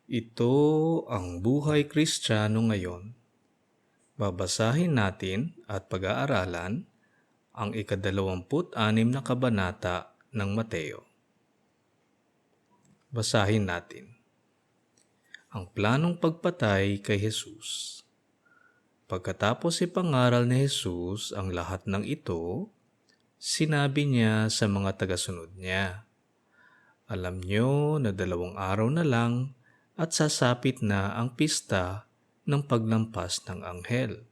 Ito ang buhay Kristiyano ngayon. Babasahin natin at pag-aaralan ang ika-26 na kabanata ng Mateo. Basahin natin. Ang planong pagpatay kay Jesus. Pagkatapos ipangaral ni Jesus ang lahat ng ito, sinabi niya sa mga tagasunod niya, "Alam niyo na 2 araw na lang at sasapit na ang pista ng paglampas ng anghel.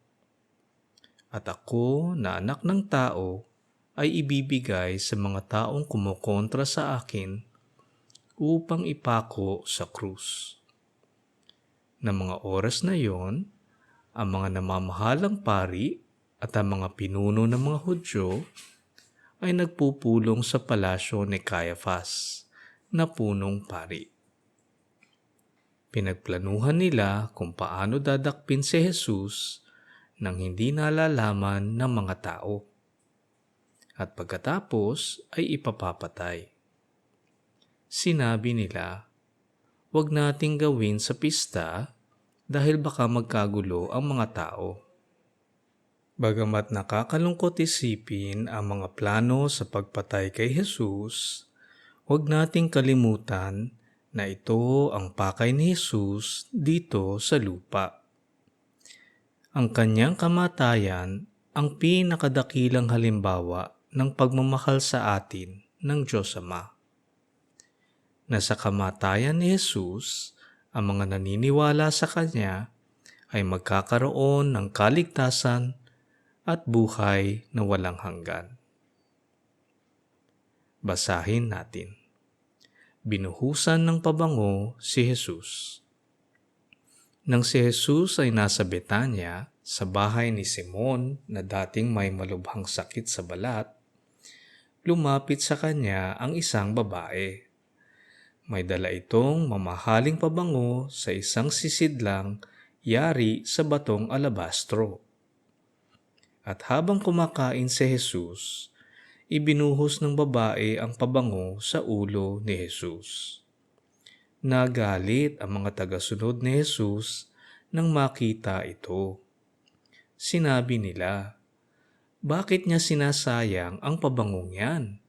At ako na anak ng tao ay ibibigay sa mga taong kumukontra sa akin upang ipako sa krus. Na mga oras na yon, ang mga namamahalang pari at ang mga pinuno ng mga Hudyo ay nagpupulong sa palasyo ni Caiaphas na punong pari. Pinagplanuhan nila kung paano dadakpin si Jesus nang hindi nalalaman ng mga tao. At pagkatapos ay ipapapatay. Sinabi nila, "Huwag nating gawin sa pista dahil baka magkagulo ang mga tao." Bagamat nakakalungkot isipin ang mga plano sa pagpatay kay Jesus, huwag nating kalimutan na ito ang pakay ni Jesus dito sa lupa. Ang kanyang kamatayan ang pinakadakilang halimbawa ng pagmamahal sa atin ng Diyos Ama. Na sa kamatayan ni Jesus, ang mga naniniwala sa Kanya ay magkakaroon ng kaligtasan at buhay na walang hanggan. Basahin natin. Binuhusan ng pabango si Jesus. Nang si Jesus ay nasa Betanya, sa bahay ni Simon na dating may malubhang sakit sa balat, lumapit sa kanya ang isang babae. May dala itong mamahaling pabango sa isang sisidlang yari sa batong alabastro. At habang kumakain si Jesus, ibinuhos ng babae ang pabango sa ulo ni Jesus. Nagalit ang mga tagasunod ni Jesus nang makita ito. Sinabi nila, "Bakit niya sinasayang ang pabangong yan?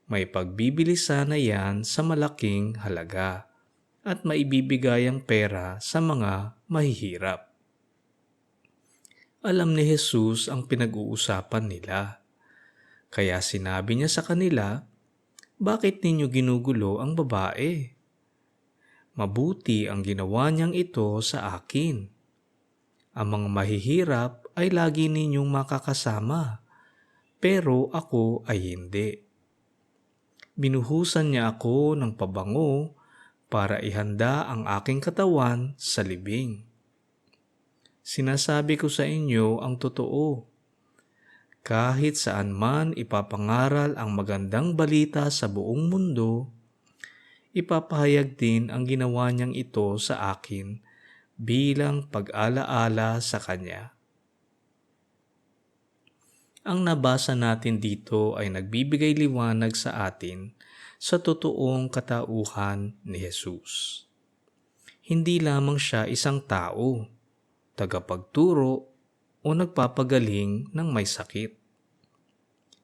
May pagbibili sana yan sa malaking halaga at maibibigay ang pera sa mga mahihirap." Alam ni Jesus ang pinag-uusapan nila. Kaya sinabi niya sa kanila, "Bakit ninyo ginugulo ang babae? Mabuti ang ginawa niyang ito sa akin. Ang mga mahihirap ay lagi ninyong makakasama, pero ako ay hindi. Binuhusan niya ako ng pabango para ihanda ang aking katawan sa libing. Sinasabi ko sa inyo ang totoo. Kahit saan man ipapangaral ang magandang balita sa buong mundo, ipapahayag din ang ginawa niyang ito sa akin bilang pag-alaala sa Kanya." Ang nabasa natin dito ay nagbibigay liwanag sa atin sa totoong katauhan ni Jesus. Hindi lamang siya isang tao, tagapagturo o nagpapagaling ng may sakit.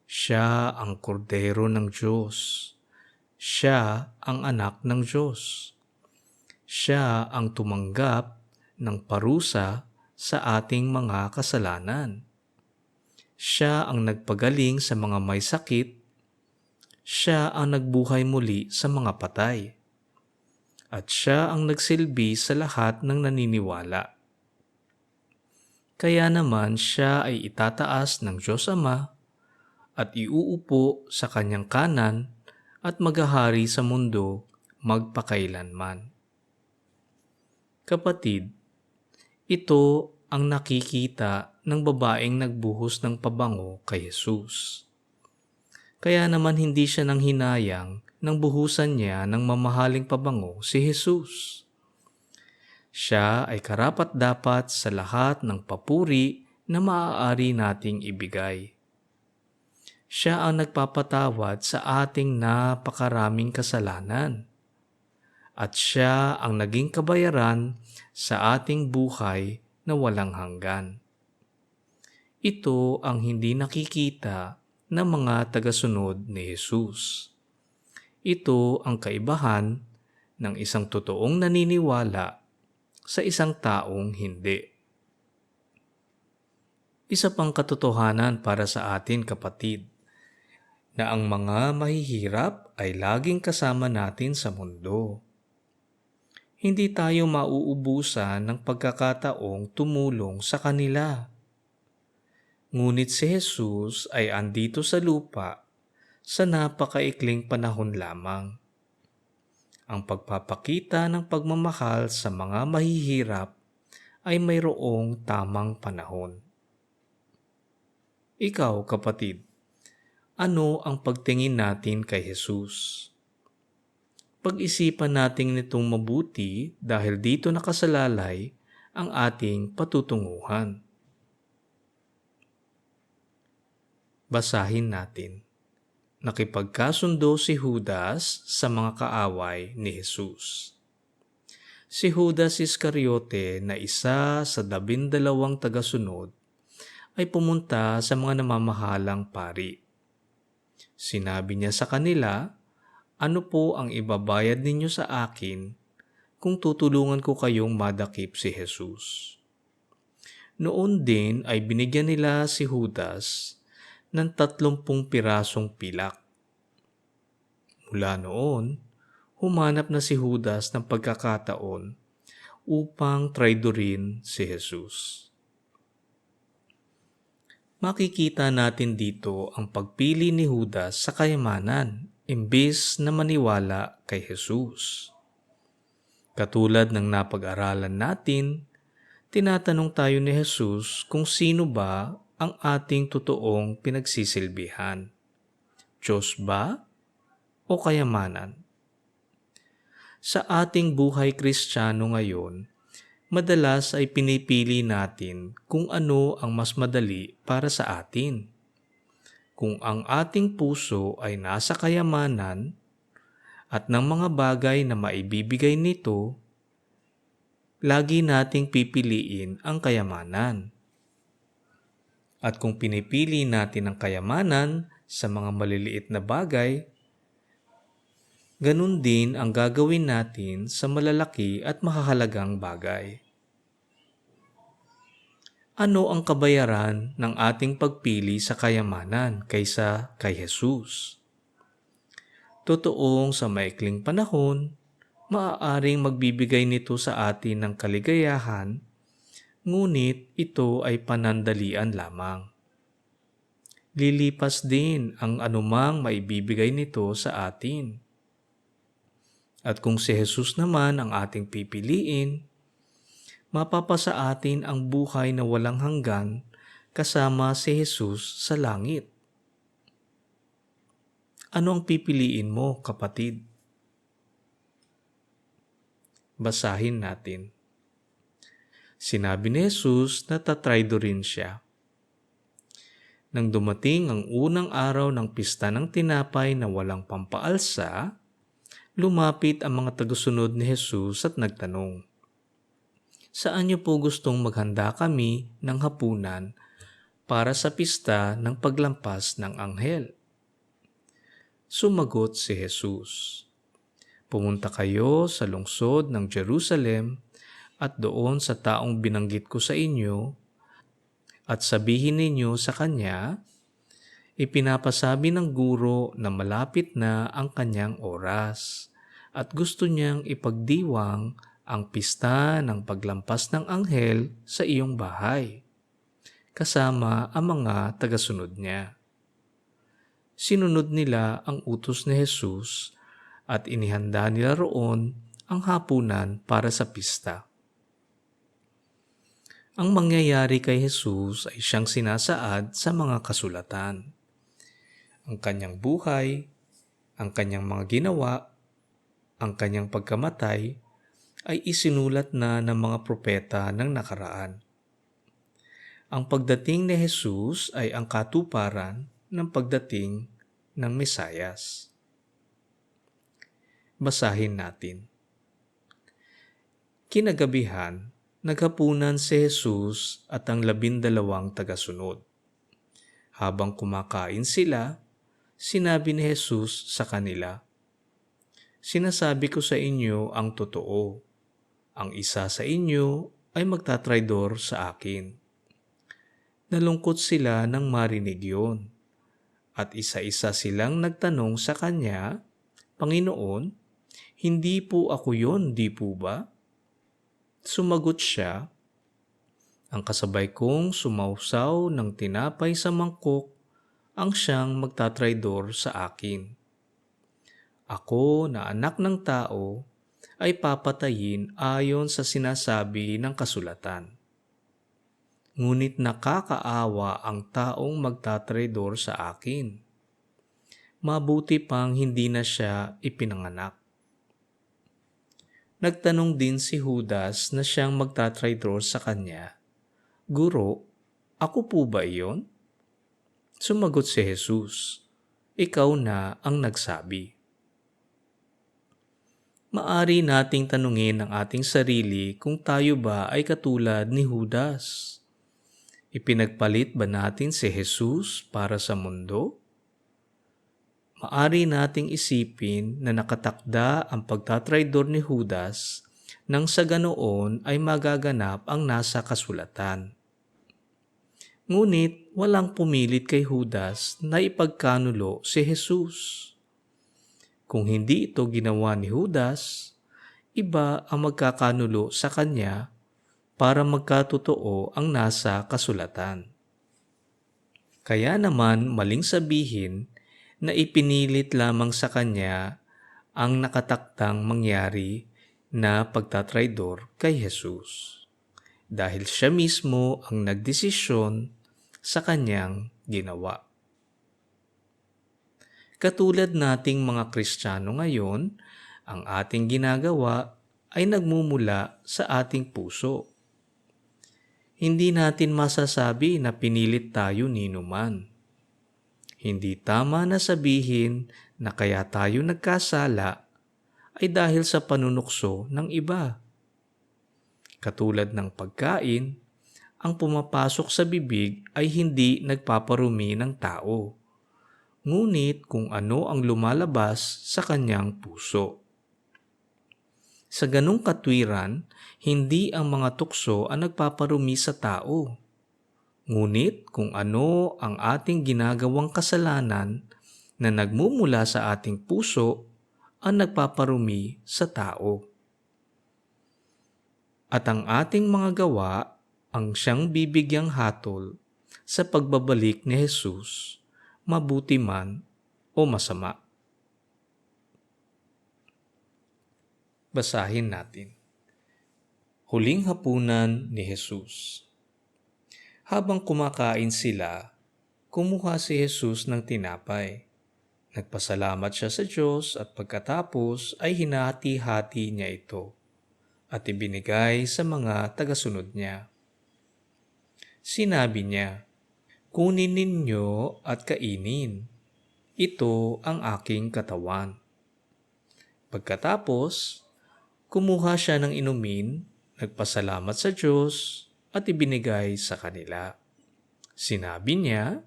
Siya ang kordero ng Diyos. Siya ang anak ng Diyos. Siya ang tumanggap ng parusa sa ating mga kasalanan. Siya ang nagpagaling sa mga may sakit. Siya ang nagbuhay muli sa mga patay. At siya ang nagsilbi sa lahat ng naniniwala. Kaya naman siya ay itataas ng Diyos Ama at iuupo sa kanyang kanan at maghahari sa mundo magpakailanman. Kapatid, ito ang nakikita ng babaeng nagbuhos ng pabango kay Jesus. Kaya naman hindi siya nanghinayang nang buhusan niya ng mamahaling pabango si Jesus. Siya ay karapat-dapat sa lahat ng papuri na maaari nating ibigay. Siya ang nagpapatawad sa ating napakaraming kasalanan. at siya ang naging kabayaran sa ating buhay na walang hanggan. Ito ang hindi nakikita ng mga tagasunod ni Jesus. Ito ang kaibahan ng isang totoong naniniwala sa isang taong hindi. Isa pang katotohanan para sa atin, kapatid, na ang mga mahihirap ay laging kasama natin sa mundo. Hindi tayo mauubusan ng pagkakataong tumulong sa kanila. Ngunit si Jesus ay andito sa lupa sa napakaikling panahon lamang. Ang pagpapakita ng pagmamahal sa mga mahihirap ay mayroong tamang panahon. Ikaw, kapatid, ano ang pagtingin natin kay Jesus? Pag-isipan natin nitong mabuti dahil dito nakasalalay ang ating patutunguhan. Basahin natin. Nakipagkasundo si Judas sa mga kaaway ni Jesus. Si Judas Iscariote na isa sa 12 tagasunod ay pumunta sa mga namamahalang pari. Sinabi niya sa kanila, "Ano po ang ibabayad ninyo sa akin kung tutulungan ko kayong madakip si Jesus?" Noon din ay binigyan nila si Judas ng 30 pirasong pilak. Mula noon, humanap na si Judas ng pagkakataon upang traidorin si Jesus. Makikita natin dito ang pagpili ni Judas sa kayamanan imbes na maniwala kay Jesus. Katulad ng napag-aralan natin, tinatanong tayo ni Jesus kung sino ba ang ating totoong pinagsisilbihan. Diyos ba o kayamanan? Sa ating buhay Kristiyano ngayon, madalas ay pinipili natin kung ano ang mas madali para sa atin. Kung ang ating puso ay nasa kayamanan at ng mga bagay na maibibigay nito, lagi nating pipiliin ang kayamanan. At kung pinipili natin ang kayamanan sa mga maliliit na bagay, ganun din ang gagawin natin sa malalaki at mahahalagang bagay. Ano ang kabayaran ng ating pagpili sa kayamanan kaysa kay Jesus? Totoong sa maikling panahon, maaaring magbibigay nito sa atin ng kaligayahan, ngunit ito ay panandalian lamang. Lilipas din ang anumang maibibigay nito sa atin. At kung si Jesus naman ang ating pipiliin, mapapasa atin ang buhay na walang hanggan kasama si Jesus sa langit. Ano ang pipiliin mo, kapatid? Basahin natin. Sinabi ni Jesus na tatraidorin siya. Nang dumating ang unang araw ng pista ng tinapay na walang pampaalsa, lumapit ang mga tagasunod ni Jesus at nagtanong, "Saan niyo po gustong maghanda kami ng hapunan para sa pista ng paglampas ng anghel?" Sumagot si Jesus, "Pumunta kayo sa lungsod ng Jerusalem at doon sa taong binanggit ko sa inyo at sabihin ninyo sa kanya, ipinapasabi ng guro na malapit na ang kanyang oras at gusto niyang ipagdiwang ang pista ng paglampas ng anghel sa iyong bahay, kasama ang mga tagasunod niya." Sinunod nila ang utos ni Jesus at inihanda nila roon ang hapunan para sa pista. Ang mangyayari kay Jesus ay siyang sinasaad sa mga kasulatan. Ang kanyang buhay, ang kanyang mga ginawa, ang kanyang pagkamatay ay isinulat na ng mga propeta ng nakaraan. Ang pagdating ni Jesus ay ang katuparan ng pagdating ng Mesiyas. Basahin natin. Kinagabihan, naghapunan si Jesus at ang 12 tagasunod. Habang kumakain sila, sinabi ni Jesus sa kanila, "Sinasabi ko sa inyo ang totoo. Ang isa sa inyo ay magtatraydor sa akin." Nalungkot sila nang marinig yun, at isa-isa silang nagtanong sa kanya, "Panginoon, hindi po ako yon, di po ba?" Sumagot siya, "Ang kasabay kong sumausaw ng tinapay sa mangkok ang siyang magtatraydor sa akin. Ako na anak ng tao ay papatayin ayon sa sinasabi ng kasulatan. Ngunit nakakaawa ang taong magtatraydor sa akin. Mabuti pang hindi na siya ipinanganak." Nagtanong din si Judas na siyang magtatraydor sa kanya, "Guro, ako po ba iyon?" Sumagot si Jesus, "Ikaw na ang nagsabi." Maari nating tanungin ang ating sarili kung tayo ba ay katulad ni Judas. Ipinagpalit ba natin si Jesus para sa mundo? Maari nating isipin na nakatakda ang pagtatraydor ni Judas nang sa ganoon ay magaganap ang nasa kasulatan. Ngunit walang pumilit kay Judas na ipagkanulo si Jesus. Kung hindi ito ginawa ni Judas, iba ang magkakanulo sa kanya para magkatotoo ang nasa kasulatan. Kaya naman maling sabihin na ipinilit lamang sa kanya ang nakatakdang mangyari na pagtatraydor kay Jesus, dahil siya mismo ang nagdesisyon sa kanyang ginawa. Katulad nating mga Kristiyano ngayon, ang ating ginagawa ay nagmumula sa ating puso. Hindi natin masasabi na pinilit tayo ni numan. Hindi tama na sabihin na kaya tayo nagkasala ay dahil sa panunukso ng iba. Katulad ng pagkain, ang pumapasok sa bibig ay hindi nagpaparumi ng tao, ngunit kung ano ang lumalabas sa kanyang puso. Sa ganung katwiran, hindi ang mga tukso ang nagpaparumi sa tao, ngunit kung ano ang ating ginagawang kasalanan na nagmumula sa ating puso ang nagpaparumi sa tao. At ang ating mga gawa ang siyang bibigyang hatol sa pagbabalik ni Jesus, mabuti man o masama. Basahin natin. Huling hapunan ni Jesus. Habang kumakain sila, kumuha si Jesus ng tinapay. Nagpasalamat siya sa Diyos at pagkatapos ay hinati-hati niya ito at ibinigay sa mga tagasunod niya. Sinabi niya, "Kunin ninyo at kainin. Ito ang aking katawan." Pagkatapos, kumuha siya ng inumin, nagpasalamat sa Diyos at ibinigay sa kanila. Sinabi niya,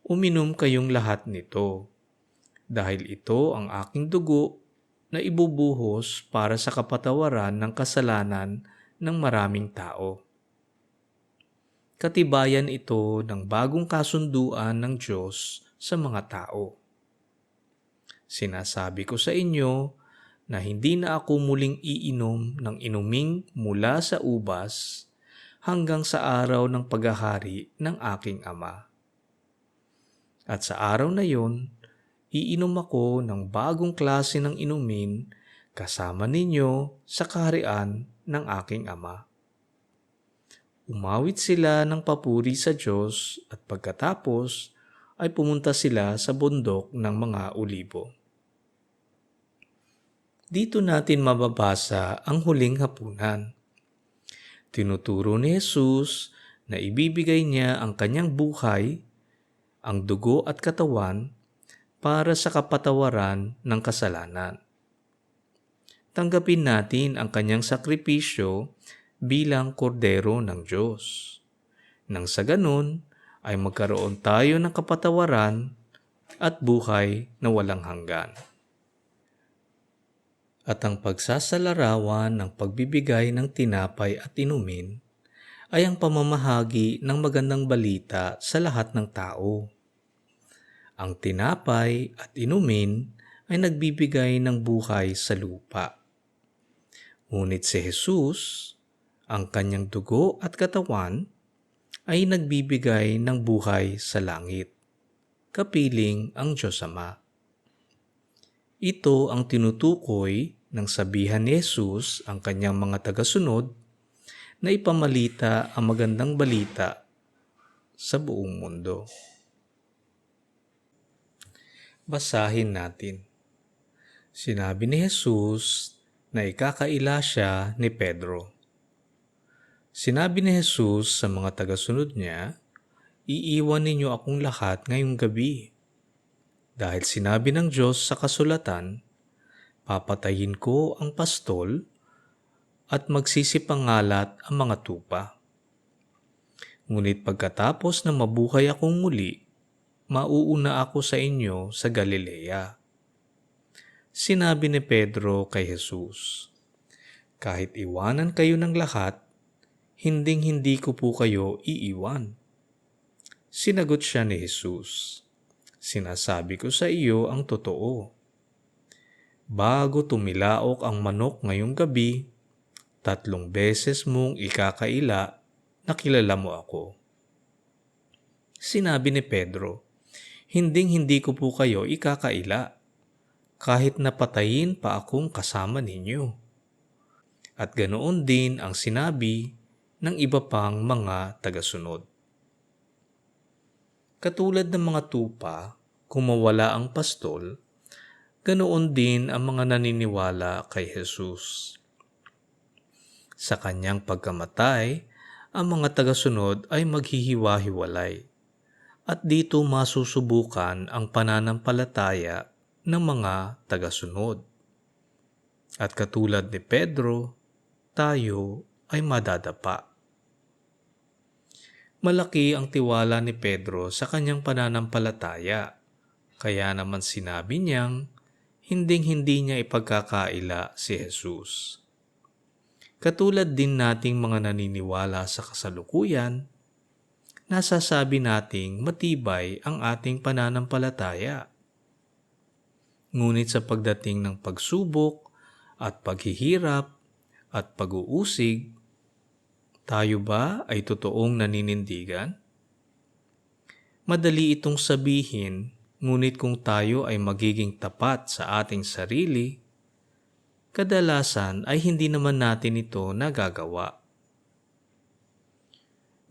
"Uminom kayong lahat nito, dahil ito ang aking dugo na ibubuhos para sa kapatawaran ng kasalanan ng maraming tao. Katibayan ito ng bagong kasunduan ng Diyos sa mga tao. Sinasabi ko sa inyo na hindi na ako muling iinom ng inuming mula sa ubas hanggang sa araw ng paghahari ng aking Ama. At sa araw na yon, iinom ako ng bagong klase ng inumin kasama ninyo sa kaharian ng aking Ama." Umawit sila ng papuri sa Diyos at pagkatapos ay pumunta sila sa bundok ng mga Olibo. Dito natin mababasa ang huling hapunan. Tinuturo ni Jesus na ibibigay niya ang kanyang buhay, ang dugo at katawan para sa kapatawaran ng kasalanan. tanggapin natin ang kanyang sakripisyo bilang kordero ng Diyos. Nang sa ganun ay magkaroon tayo ng kapatawaran at buhay na walang hanggan. At ang pagsasalarawan ng pagbibigay ng tinapay at inumin ay ang pamamahagi ng magandang balita sa lahat ng tao. Ang tinapay at inumin ay nagbibigay ng buhay sa lupa. Ngunit si Jesus, ang kanyang dugo at katawan, ay nagbibigay ng buhay sa langit, kapiling ang Diyos Ama. Ito ang tinutukoy ng sabihan ni Jesus ang kanyang mga tagasunod na ipamalita ang magandang balita sa buong mundo. Basahin natin. Sinabi ni Jesus na ikakaila siya ni Pedro. Sinabi ni Jesus sa mga tagasunod niya, "Iiwan ninyo akong lahat ngayong gabi. Dahil sinabi ng Diyos sa kasulatan, papatayin ko ang pastol at magsisipangalat ang mga tupa. Ngunit pagkatapos na mabuhay akong muli, mauuna ako sa inyo sa Galilea." Sinabi ni Pedro kay Jesus, "Kahit iwanan kayo ng lahat, hinding-hindi ko po kayo iiwan." Sinagot siya ni Jesus, "Sinasabi ko sa iyo ang totoo. Bago tumilaok ang manok ngayong gabi, 3 beses mong ikakaila na kilala mo ako." Sinabi ni Pedro, "Hinding-hindi ko po kayo ikakaila, kahit napatayin pa akong kasama ninyo." At ganoon din ang sinabi ng iba pang mga tagasunod. Katulad ng mga tupa, kung mawala ang pastol, ganoon din ang mga naniniwala kay Jesus. Sa kanyang pagkamatay, ang mga tagasunod ay maghihiwa-hiwalay, at dito masusubukan ang pananampalataya ng mga tagasunod. At katulad ni Pedro, tayo ay madadapa. Malaki ang tiwala ni Pedro sa kanyang pananampalataya, kaya naman sinabi niyang hinding-hindi niya ipagkakaila si Jesus. Katulad din nating mga naniniwala sa kasalukuyan, nasasabi nating matibay ang ating pananampalataya. Ngunit sa pagdating ng pagsubok at paghihirap at pag-uusig, tayo ba ay totoong naninindigan? Madali itong sabihin, ngunit kung tayo ay magiging tapat sa ating sarili, kadalasan ay hindi naman natin ito nagagawa.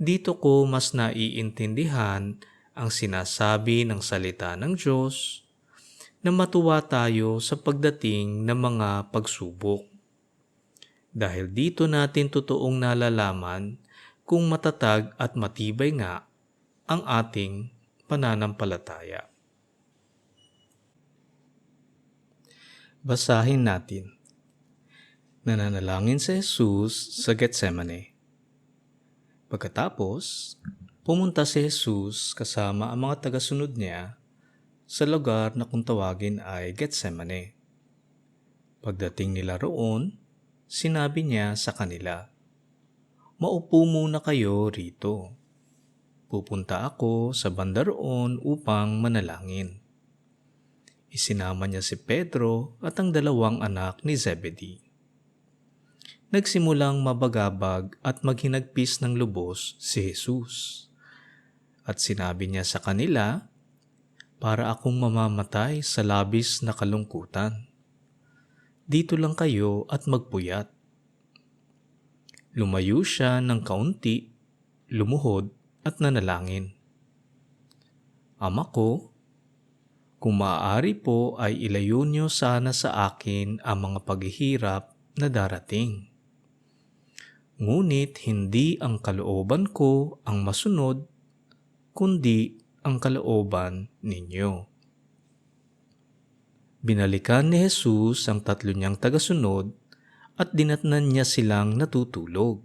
Dito ko mas naiintindihan ang sinasabi ng salita ng Diyos na matuwa tayo sa pagdating ng mga pagsubok. Dahil dito natin totoong nalalaman kung matatag at matibay nga ang ating pananampalataya. Basahin natin. Nananalangin si Jesus sa Getsemane. Pagkatapos, pumunta si Jesus kasama ang mga tagasunod niya sa lugar na kung tawagin ay Getsemane. Pagdating nila roon, sinabi niya sa kanila, "Maupo muna kayo rito. Pupunta ako sa banda roon upang manalangin." Isinama niya si Pedro at ang 2 anak ni Zebedee. Nagsimulang mabagabag at maghinagpis ng lubos si Jesus. At sinabi niya sa kanila, "Para akong mamamatay sa labis na kalungkutan. Dito lang kayo at magpuyat." Lumayo siya ng kaunti, lumuhod at nanalangin. "Ama ko, kung maaari po ay ilayo niyo sana sa akin ang mga paghihirap na darating. Ngunit hindi ang kalooban ko ang masunod, kundi ang kalooban ninyo." Binalikan ni Jesus ang 3 niyang tagasunod at dinatnan niya silang natutulog.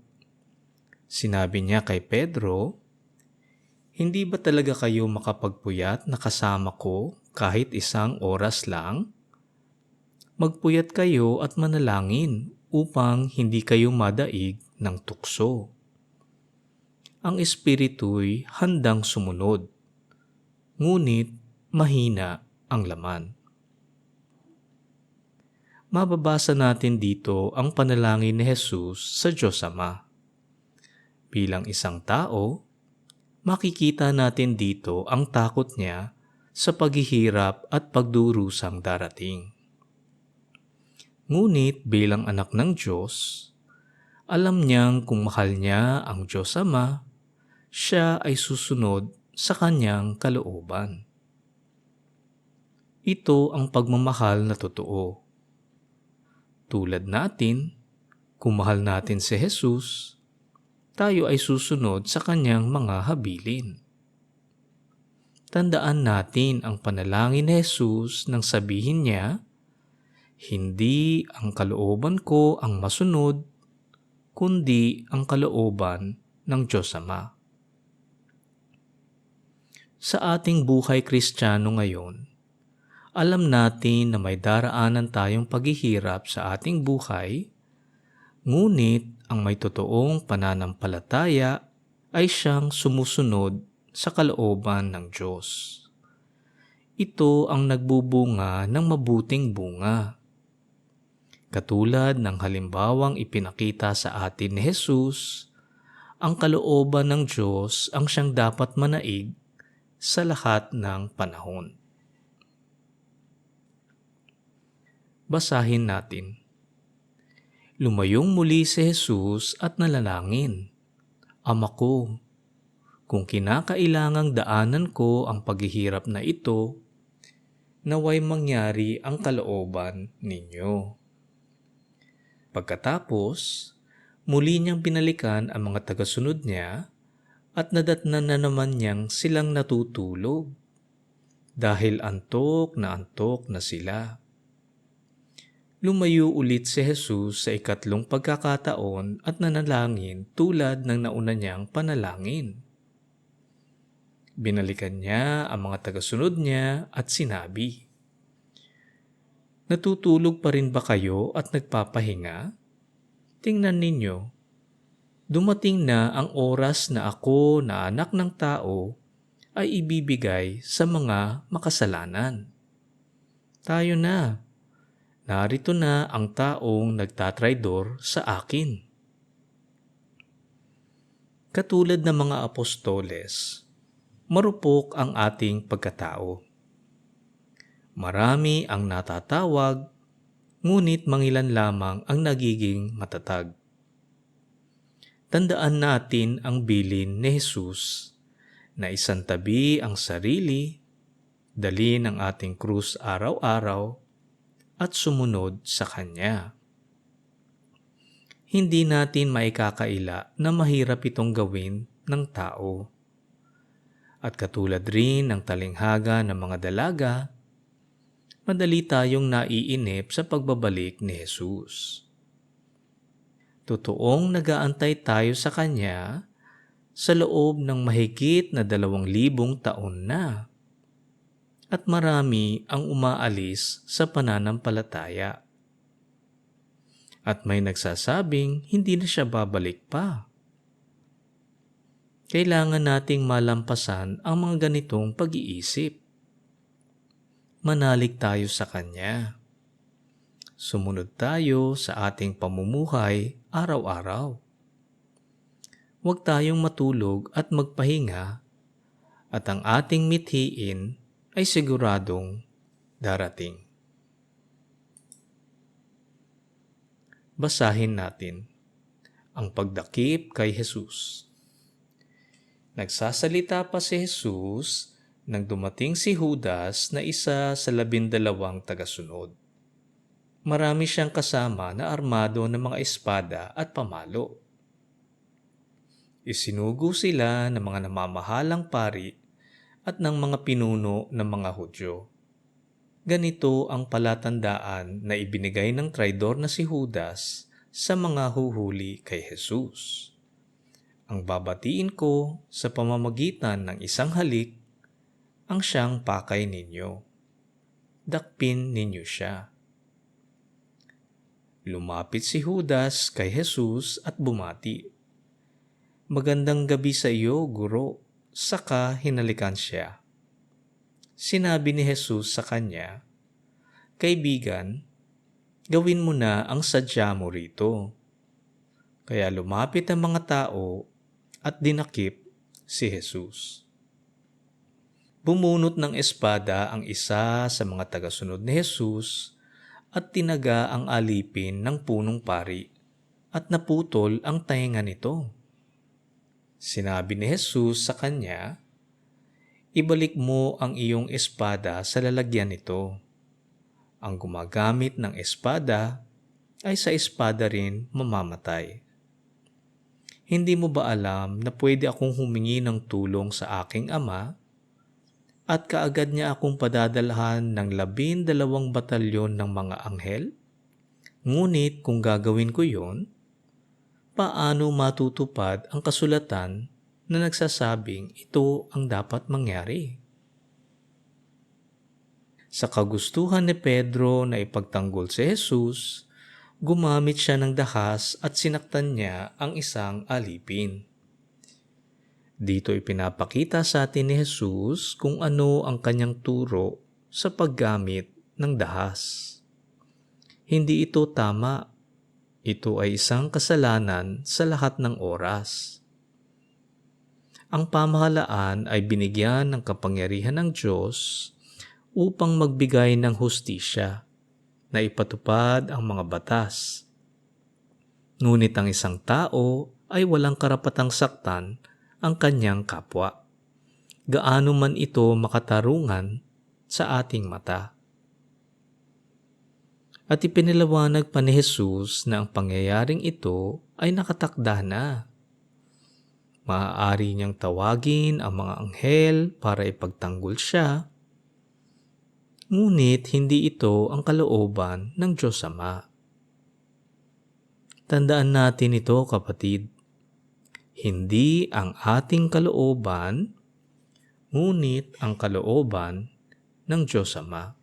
Sinabi niya kay Pedro, "Hindi ba talaga kayo makapagpuyat na kasama ko kahit 1 oras lang? Magpuyat kayo at manalangin upang hindi kayo madaig ng tukso. Ang espiritu'y handang sumunod, ngunit mahina ang laman." Mababasa natin dito ang panalangin ni Jesus sa Diyos Ama. Bilang isang tao, makikita natin dito ang takot niya sa paghihirap at pagdurusang darating. Ngunit bilang anak ng Diyos, alam niyang kung mahal niya ang Diyos Ama, siya ay susunod sa kanyang kalooban. Ito ang pagmamahal na totoo. Tulad natin, kung mahal natin si Jesus, tayo ay susunod sa kanyang mga habilin. Tandaan natin ang panalangin ni Jesus nang sabihin niya, "Hindi ang kalooban ko ang masunod, kundi ang kalooban ng Diyos Ama." Sa ating buhay Kristiyano ngayon, alam natin na may daraanan tayong paghihirap sa ating buhay, ngunit ang may totoong pananampalataya ay siyang sumusunod sa kalooban ng Diyos. Ito ang nagbubunga ng mabuting bunga. Katulad ng halimbawang ipinakita sa atin ni Jesus, ang kalooban ng Diyos ang siyang dapat manaig sa lahat ng panahon. Basahin natin. Lumayong muli si Jesus at nalalangin, "Ama ko, kung kinakailangang daanan ko ang paghihirap na ito, naway mangyari ang kalooban ninyo." Pagkatapos, muli niyang binalikan ang mga tagasunod niya at nadatnan na naman niyang silang natutulog dahil antok na sila. Lumayo ulit si Jesus sa 3 pagkakataon at nanalangin tulad ng nauna niyang panalangin. Binalikan niya ang mga tagasunod niya at sinabi, "Natutulog pa rin ba kayo at nagpapahinga? Tingnan ninyo, dumating na ang oras na ako na Anak ng Tao ay ibibigay sa mga makasalanan. Tayo na. Narito na ang taong nagtatraydor sa akin." Katulad ng mga apostoles, marupok ang ating pagkatao. Marami ang natatawag, ngunit mangilan lamang ang nagiging matatag. Tandaan natin ang bilin ni Jesus na isantabi ang sarili, dalhin ang ating krus araw-araw, at sumunod sa Kanya. Hindi natin maikakaila na mahirap itong gawin ng tao. At katulad rin ng talinghaga ng mga dalaga, madali tayong naiinip sa pagbabalik ni Jesus. Totoong nag-aantay tayo sa Kanya sa loob ng mahigit na 2,000 taon na. At marami ang umaalis sa pananampalataya. At may nagsasabing hindi na siya babalik pa. Kailangan nating malampasan ang mga ganitong pag-iisip. Manalig tayo sa Kanya. Sumunod tayo sa ating pamumuhay araw-araw. Huwag tayong matulog at magpahinga, at ang ating mithiin ay siguradong darating. Basahin natin ang pagdakip kay Jesus. Nagsasalita pa si Jesus nang dumating si Judas na isa sa 12 tagasunod. Marami siyang kasama na armado ng mga espada at pamalo. Isinugo sila ng mga namamahalang pari at ng mga pinuno ng mga Hudyo. Ganito ang palatandaan na ibinigay ng traidor na si Judas sa mga huhuli kay Jesus. Ang babatiin ko sa pamamagitan ng isang halik ang siyang pakay ninyo. Dakpin ninyo siya. Lumapit si Judas kay Jesus at bumati. Magandang gabi sa iyo, Guro. Saka hinalikan siya. Sinabi ni Jesus sa kanya, Kaibigan, gawin mo na ang sadya mo rito. Kaya lumapit ang mga tao at dinakip si Jesus. Bumunot ng espada ang isa sa mga tagasunod ni Jesus at tinaga ang alipin ng punong pari at naputol ang tainga nito. Sinabi ni Jesus sa kanya, Ibalik mo ang iyong espada sa lalagyan nito. Ang gumagamit ng espada ay sa espada rin mamamatay. Hindi mo ba alam na pwede akong humingi ng tulong sa aking ama at kaagad niya akong padadalhan ng 12 batalyon ng mga anghel? Ngunit kung gagawin ko yon, paano matutupad ang kasulatan na nagsasabing ito ang dapat mangyari? Sa kagustuhan ni Pedro na ipagtanggol si Jesus, gumamit siya ng dahas at sinaktan niya ang isang alipin. Dito ipinapakita sa atin ni Jesus kung ano ang kanyang turo sa paggamit ng dahas. Hindi ito tama. Ito ay isang kasalanan sa lahat ng oras. Ang pamahalaan ay binigyan ng kapangyarihan ng Diyos upang magbigay ng hustisya na ipatupad ang mga batas. Ngunit ang isang tao ay walang karapatang saktan ang kanyang kapwa, gaano man ito makatarungan sa ating mata. At ipinaliwanag pa ni Jesus na ang pangyayaring ito ay nakatakda na. Maaari niyang tawagin ang mga anghel para ipagtanggol siya, ngunit hindi ito ang kalooban ng Diyos Ama. Tandaan natin ito, kapatid. Hindi ang ating kalooban, ngunit ang kalooban ng Diyos Ama.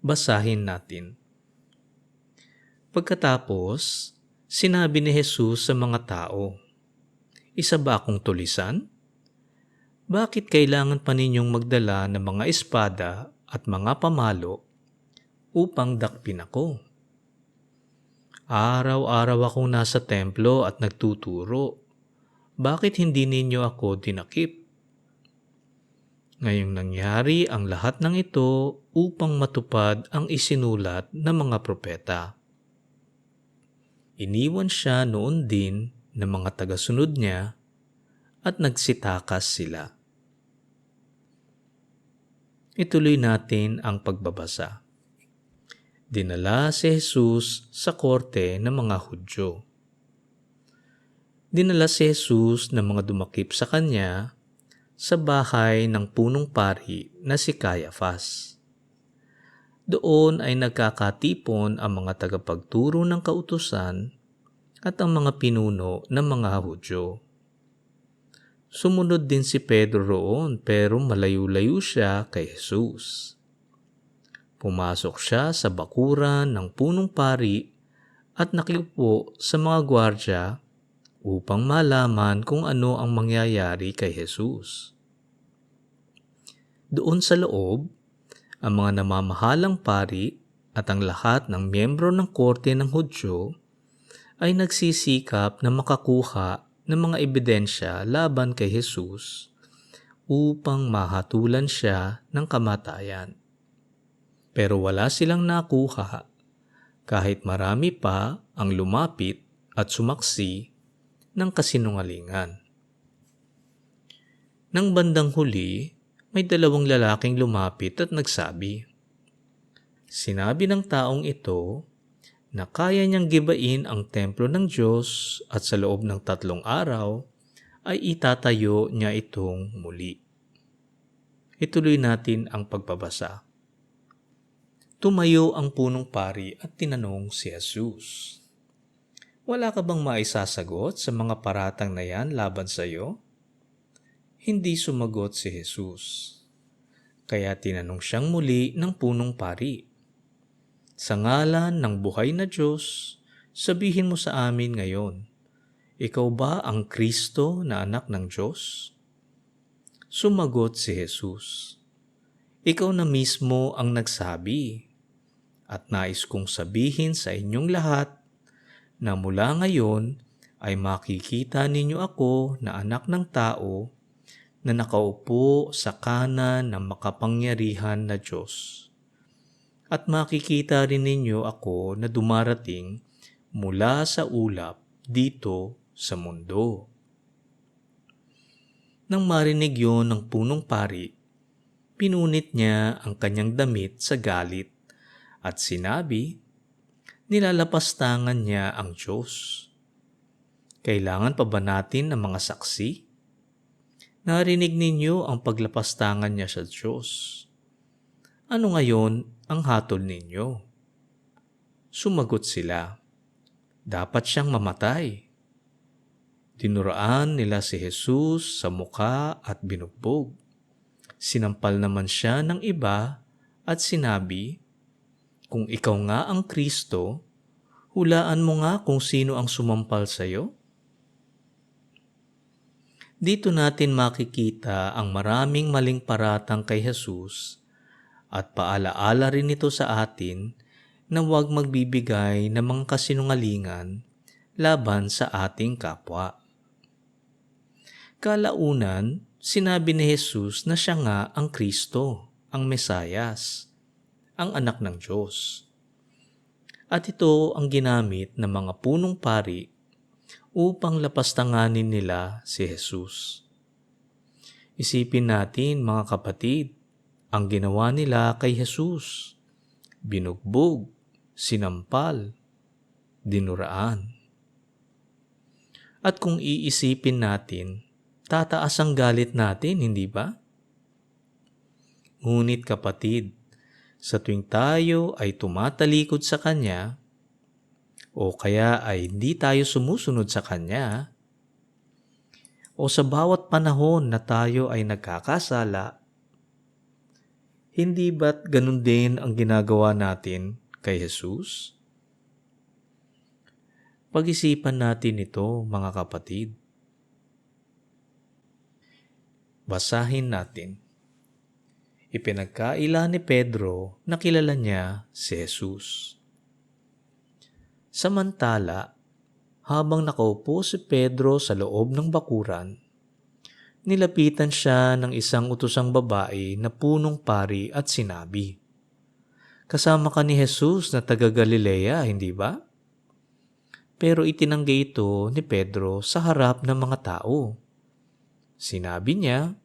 Basahin natin. Pagkatapos, sinabi ni Jesus sa mga tao, Isa ba akong tulisan? Bakit kailangan pa ninyong magdala ng mga espada at mga pamalo upang dakpin ako? Araw-araw akong nasa templo at nagtuturo. Bakit hindi ninyo ako dinakip? Ngayong nangyari ang lahat ng ito upang matupad ang isinulat ng mga propeta. Iniwan siya noon din ng mga tagasunod niya at nagsitakas sila. Ituloy natin ang pagbabasa. Dinala si Jesus sa korte ng mga Hudyo. Dinala si Jesus ng mga dumakip sa kanya sa bahay ng punong pari na si Caiaphas. Doon ay nagkakatipon ang mga tagapagturo ng kautusan at ang mga pinuno ng mga Hudyo. Sumunod din si Pedro roon pero malayo-layo siya kay Jesus. Pumasok siya sa bakuran ng punong pari at nakiupo sa mga gwardya upang malaman kung ano ang mangyayari kay Jesus. Doon sa loob, ang mga namamahalang pari at ang lahat ng miyembro ng korte ng Hudyo ay nagsisikap na makakuha ng mga ebidensya laban kay Jesus upang mahatulan siya ng kamatayan. Pero wala silang nakuha kahit marami pa ang lumapit at sumaksi ng kasinungalingan. Nang bandang huli, may 2 lalaking lumapit at nagsabi, Sinabi ng taong ito na kaya niyang gibain ang templo ng Diyos at sa loob ng 3 araw ay itatayo niya itong muli. Ituloy natin ang pagbabasa. Tumayo ang punong pari at tinanong si Jesus, "Wala ka bang maisasagot sa mga paratang na yan laban sa iyo?" Hindi sumagot si Jesus. Kaya tinanong siyang muli ng punong pari, "Sa ngalan ng buhay na Diyos, sabihin mo sa amin ngayon, ikaw ba ang Kristo na anak ng Diyos?" Sumagot si Jesus, "Ikaw na mismo ang nagsabi, at nais kong sabihin sa inyong lahat na mula ngayon ay makikita ninyo ako na anak ng tao na nakaupo sa kanan ng makapangyarihan na Diyos. At makikita rin ninyo ako na dumarating mula sa ulap dito sa mundo." Nang marinig yon ng punong pari, pinunit niya ang kanyang damit sa galit at sinabi, "Nilalapastangan niya ang Diyos. Kailangan pa ba natin ng mga saksi? Narinig ninyo ang paglapastangan niya sa Diyos. Ano ngayon ang hatol ninyo?" Sumagot sila, "Dapat siyang mamatay." Dinuraan nila si Jesus sa mukha at binugbog. Sinampal naman siya ng iba at sinabi, "Kung ikaw nga ang Kristo, hulaan mo nga kung sino ang sumampal sa iyo." Dito natin makikita ang maraming maling paratang kay Jesus at paalaala rin ito sa atin na huwag magbibigay ng mga kasinungalingan laban sa ating kapwa. Kalaunan, sinabi ni Jesus na siya nga ang Kristo, ang Mesayas, ang anak ng Diyos. At ito ang ginamit ng mga punong pari upang lapastanganin nila si Jesus. Isipin natin mga kapatid, ang ginawa nila kay Jesus: binugbog, sinampal, dinuraan. At kung iisipin natin, tataas ang galit natin, hindi ba? Ngunit kapatid, sa tuwing tayo ay tumatalikod sa Kanya, o kaya ay hindi tayo sumusunod sa Kanya, o sa bawat panahon na tayo ay nagkakasala, hindi ba't ganun din ang ginagawa natin kay Jesus? Pag-isipan natin ito, mga kapatid. Basahin natin. Ipinagkaila ni Pedro na kilala niya si Jesus. Samantala, habang nakaupo si Pedro sa loob ng bakuran, nilapitan siya ng isang utosang babae na punong pari at sinabi, "Kasama ka ni Jesus na taga Galilea, hindi ba?" Pero itinanggi ito ni Pedro sa harap ng mga tao. Sinabi niya,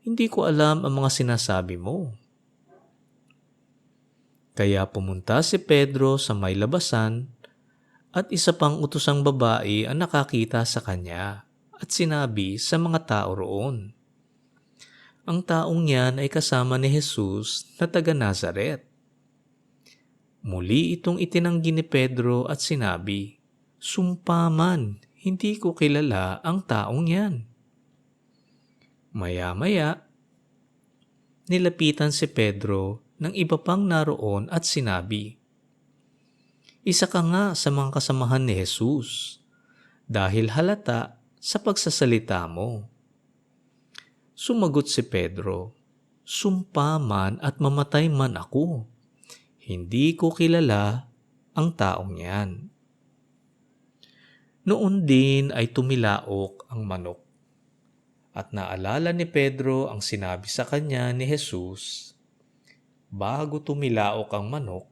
"Hindi ko alam ang mga sinasabi mo." Kaya pumunta si Pedro sa may labasan at isa pang utosang babae ang nakakita sa kanya at sinabi sa mga tao roon, "Ang taong yan ay kasama ni Jesus na taga Nazaret." Muli itong itinanggi ni Pedro at sinabi, "Sumpa man, hindi ko kilala ang taong yan." Maya-maya, nilapitan si Pedro ng iba pang naroon at sinabi, "Isa ka nga sa mga kasamahan ni Jesus, dahil halata sa pagsasalita mo." Sumagot si Pedro, "Sumpa man at mamatay man ako, hindi ko kilala ang taong yan." Noon din ay tumilaok ang manok. At naalala ni Pedro ang sinabi sa kanya ni Jesus, "Bago tumilaok ang manok,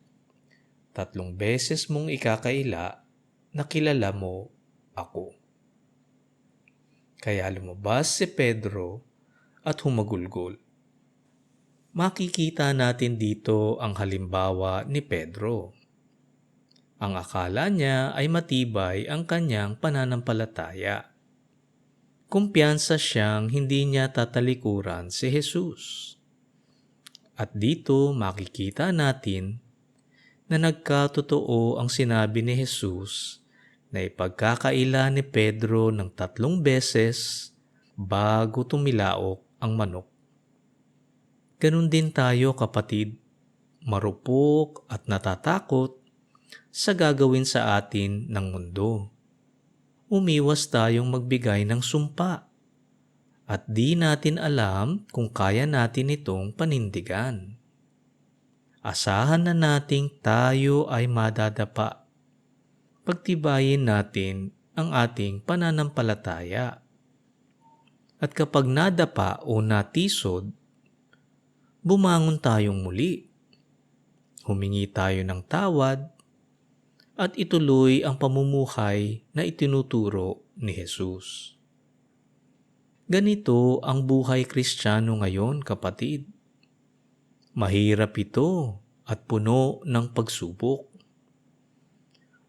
3 beses mong ikakaila na kilala mo ako." Kaya lumabas si Pedro at humagulgol. Makikita natin dito ang halimbawa ni Pedro. Ang akala niya ay matibay ang kanyang pananampalataya. Kumpiyansa siyang hindi niya tatalikuran si Jesus. At dito makikita natin na nagkatotoo ang sinabi ni Jesus na ipagkakaila ni Pedro ng 3 beses bago tumilaok ang manok. Ganun din tayo, kapatid, marupok at natatakot sa gagawin sa atin ng mundo. Umiwas tayong magbigay ng sumpa at di natin alam kung kaya natin itong panindigan. Asahan na nating tayo ay madadapa. Pagtibayin natin ang ating pananampalataya. At kapag nadapa o natisod, bumangon tayong muli. Humingi tayo ng tawad at ituloy ang pamumuhay na itinuturo ni Jesus. Ganito ang buhay Kristiyano ngayon, kapatid. Mahirap ito at puno ng pagsubok.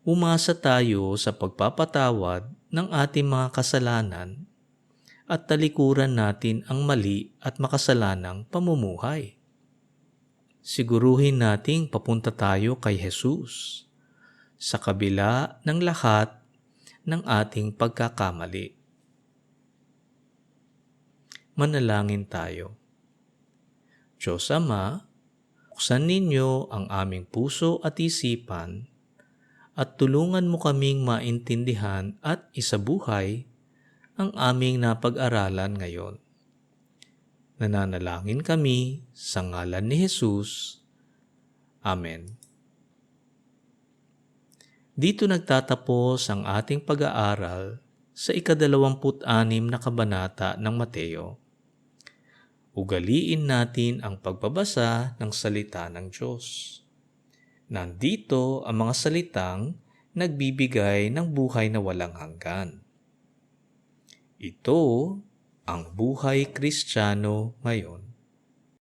Umasa tayo sa pagpapatawad ng ating mga kasalanan at talikuran natin ang mali at makasalanang pamumuhay. Siguruhin nating papunta tayo kay Jesus sa kabila ng lahat ng ating pagkakamali. Manalangin tayo. Diyos Ama, buksan ninyo ang aming puso at isipan at tulungan mo kaming maintindihan at isabuhay ang aming napag-aralan ngayon. Nananalangin kami sa ngalan ni Jesus. Amen. Dito nagtatapos ang ating pag-aaral sa 26 na kabanata ng Mateo. Ugaliin natin ang pagbabasa ng salita ng Diyos. Nandito ang mga salitang nagbibigay ng buhay na walang hanggan. Ito ang buhay Kristiyano ngayon.